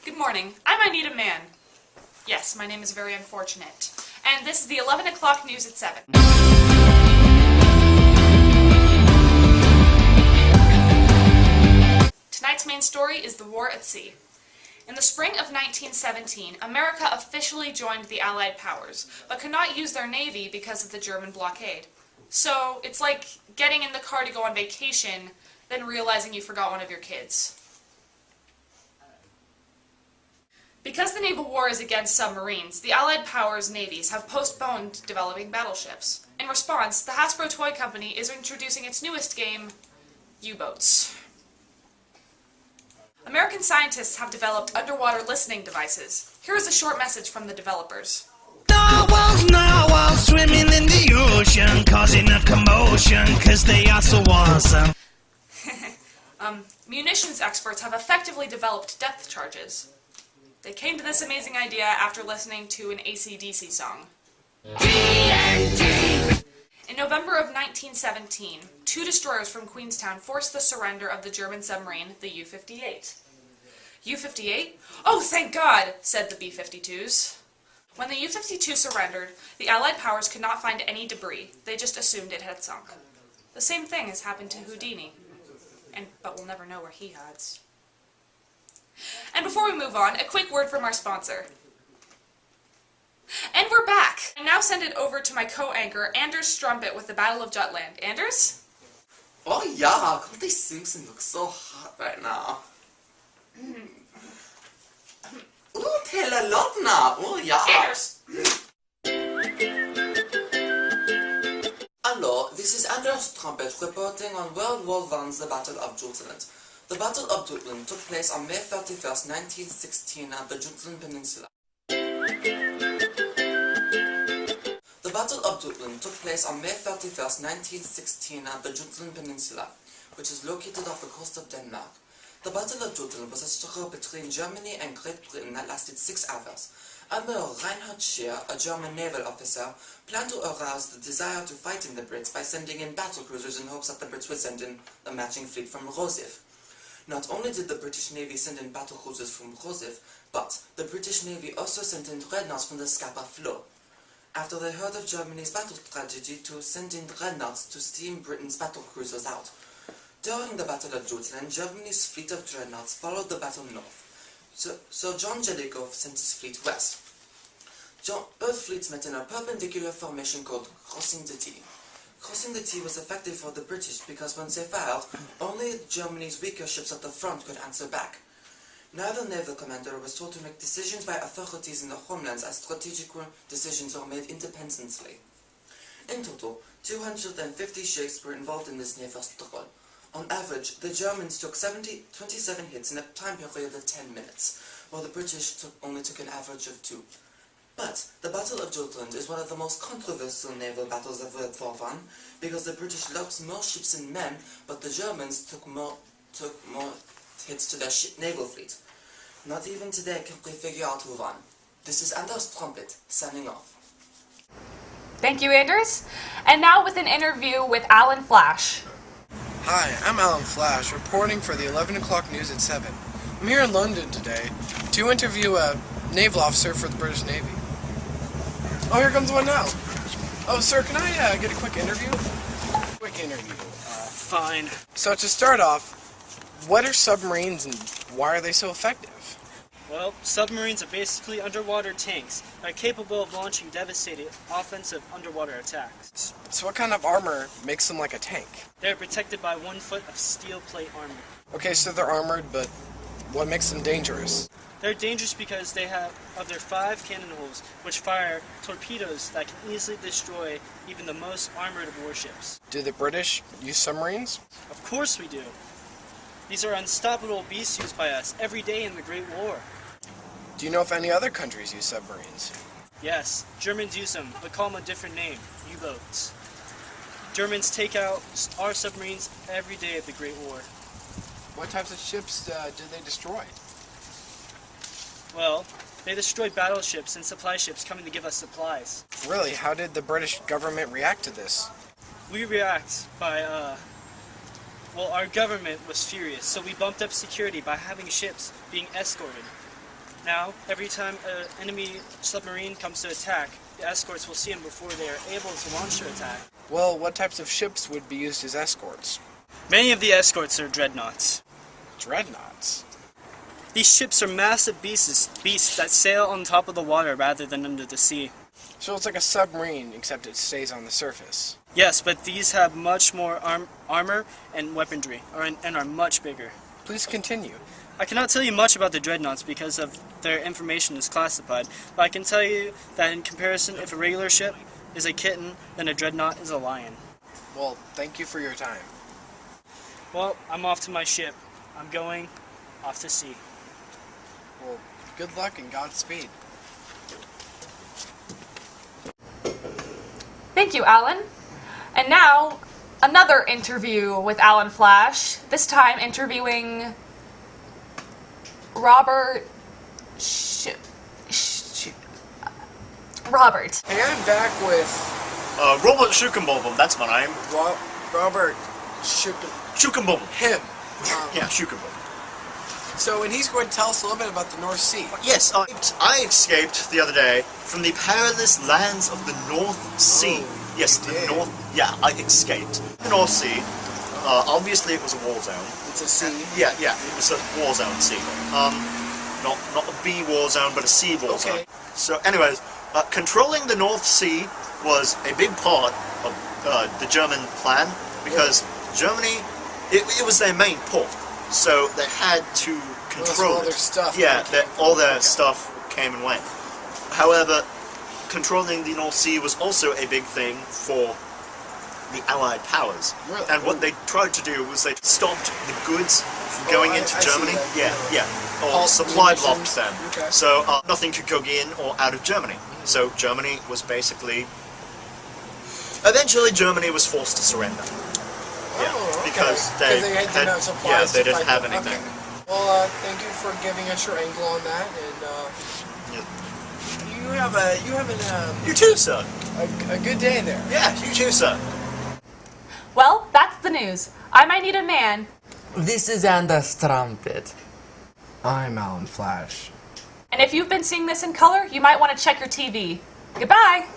Good morning. I might need a man. Yes, my name is very unfortunate. And this is the 11 o'clock news at 7. Tonight's main story is the war at sea. In the spring of 1917, America officially joined the Allied powers, but could not use their navy because of the German blockade. So, it's like getting in the car to go on vacation, then realizing you forgot one of your kids. Because the naval war is against submarines, the Allied powers' navies have postponed developing battleships. In response, the Hasbro Toy Company is introducing its newest game, U-boats. American scientists have developed underwater listening devices. Here is a short message from the developers. Narwhals swimming in the ocean, causing a commotion, 'cause they are so awesome. Munitions experts have effectively developed depth charges. They came to this amazing idea after listening to an AC/DC song. TNT. In November of 1917, 2 destroyers from Queenstown forced the surrender of the German submarine, the U-58. U-58? Oh, thank God, said the B-52s. When the U-52 surrendered, the Allied powers could not find any debris. They just assumed it had sunk. The same thing has happened to Houdini. But we'll never know where he hides. And before we move on, a quick word from our sponsor. And we're back! I now send it over to my co-anchor, Anders Strumpet, with the Battle of Jutland. Anders? Oh yeah, Cody Simpson looks so hot right now. Ooh, Taylor Lautner! Oh yeah! Anders! Hello, this is Anders Strumpet reporting on World War I's The Battle of Jutland. The Battle of Jutland took place on May 31st, 1916 at the Jutland Peninsula. The Battle of Jutland took place on May 31st, 1916 at the Jutland Peninsula, which is located off the coast of Denmark. The Battle of Jutland was a struggle between Germany and Great Britain that lasted 6 hours. Admiral Reinhard Scheer, a German naval officer, planned to arouse the desire to fight in the Brits by sending in battle cruisers in hopes that the Brits would send in a matching fleet from Rosyth. Not only did the British Navy send in battle cruisers from Rosyth, but the British Navy also sent in dreadnoughts from the Scapa Flow, after they heard of Germany's battle strategy to send in dreadnoughts to steam Britain's battle cruisers out. During the Battle of Jutland, Germany's fleet of dreadnoughts followed the battle north. So John Jellicoe sent his fleet west. Both fleets met in a perpendicular formation called Crossing the T. Crossing the T was effective for the British because once they fired, only Germany's weaker ships at the front could answer back. Neither naval commander was told to make decisions by authorities in the homelands as strategic decisions were made independently. In total, 250 ships were involved in this naval struggle. On average, the Germans took 27 hits in a time period of 10 minutes, while the British only took an average of 2. But the Battle of Jutland is one of the most controversial naval battles of World War I, because the British lost more ships and men, but the Germans took more hits to their naval fleet. Not even today can we figure out who won. This is Anders Strumpet, signing off. Thank you, Anders. And now with an interview with Alan Flash. Hi, I'm Alan Flash, reporting for the 11 o'clock news at 7. I'm here in London today to interview a naval officer for the British Navy. Oh, here comes one now. Oh, sir, can I get a quick interview? Quick interview. Fine. So to start off, what are submarines and why are they so effective? Well, submarines are basically underwater tanks that are capable of launching devastating offensive underwater attacks. So what kind of armor makes them like a tank? They're protected by 1 foot of steel plate armor. Okay, so they're armored, but what makes them dangerous? They're dangerous because they have their 5 cannon holes, which fire torpedoes that can easily destroy even the most armored of warships. Do the British use submarines? Of course we do. These are unstoppable beasts used by us every day in the Great War. Do you know if any other countries use submarines? Yes, Germans use them, but call them a different name, U-boats. Germans take out our submarines every day of the Great War. What types of ships do they destroy? Well, they destroy battleships and supply ships coming to give us supplies. Really? How did the British government react to this? We react by, well, our government was furious, so we bumped up security by having ships being escorted. Now, every time an enemy submarine comes to attack, the escorts will see them before they are able to launch their attack. Well, what types of ships would be used as escorts? Many of the escorts are dreadnoughts. Dreadnoughts? These ships are massive beasts that sail on top of the water rather than under the sea. So it's like a submarine, except it stays on the surface. Yes, but these have much more armor and weaponry, and are much bigger. Please continue. I cannot tell you much about the dreadnoughts because of their information is classified, but I can tell you that in comparison, if a regular ship is a kitten, then a dreadnought is a lion. Well, thank you for your time. Well, I'm off to my ship. I'm going off to sea. Well, good luck and Godspeed. Thank you, Alan. And now, another interview with Alan Flash, this time interviewing Robert Robert. Hey, I'm back with Robert Schukenbobom, that's my name. Robert Schukenbobom. him. Yeah, Schukenbobom. So, and he's going to tell us a little bit about the North Sea. Yes, I escaped the other day from the perilous lands of the North Sea. Oh, Yes, you the did. North. Yeah, I escaped. The North Sea. Obviously, it was a war zone. It's a sea. Yeah, it was a war zone sea. Not a B war zone, but a sea war zone. Okay. So, anyways, controlling the North Sea was a big part of the German plan because Germany, it was their main port, so they had to control all it. their stuff. Yeah, all their stuff came and went. However, controlling the North Sea was also a big thing for the Allied powers. Really? And what they tried to do was they stopped the goods from going into I see Germany. that. Yeah. Or Halt supply munitions. blocked them. Okay. So nothing could go in or out of Germany. So Germany was basically... Eventually Germany was forced to surrender. Yeah, Oh, okay. because they had had- no supplies yeah, they to didn't fight have them. anything. Okay. Well, thank you for giving us your angle on that, and you have You too, sir. a good day there. Yeah, you too, sir. Well, that's the news. I might need a man. This is Anders Trumpet. I'm Alan Flash. And if you've been seeing this in color, you might want to check your TV. Goodbye!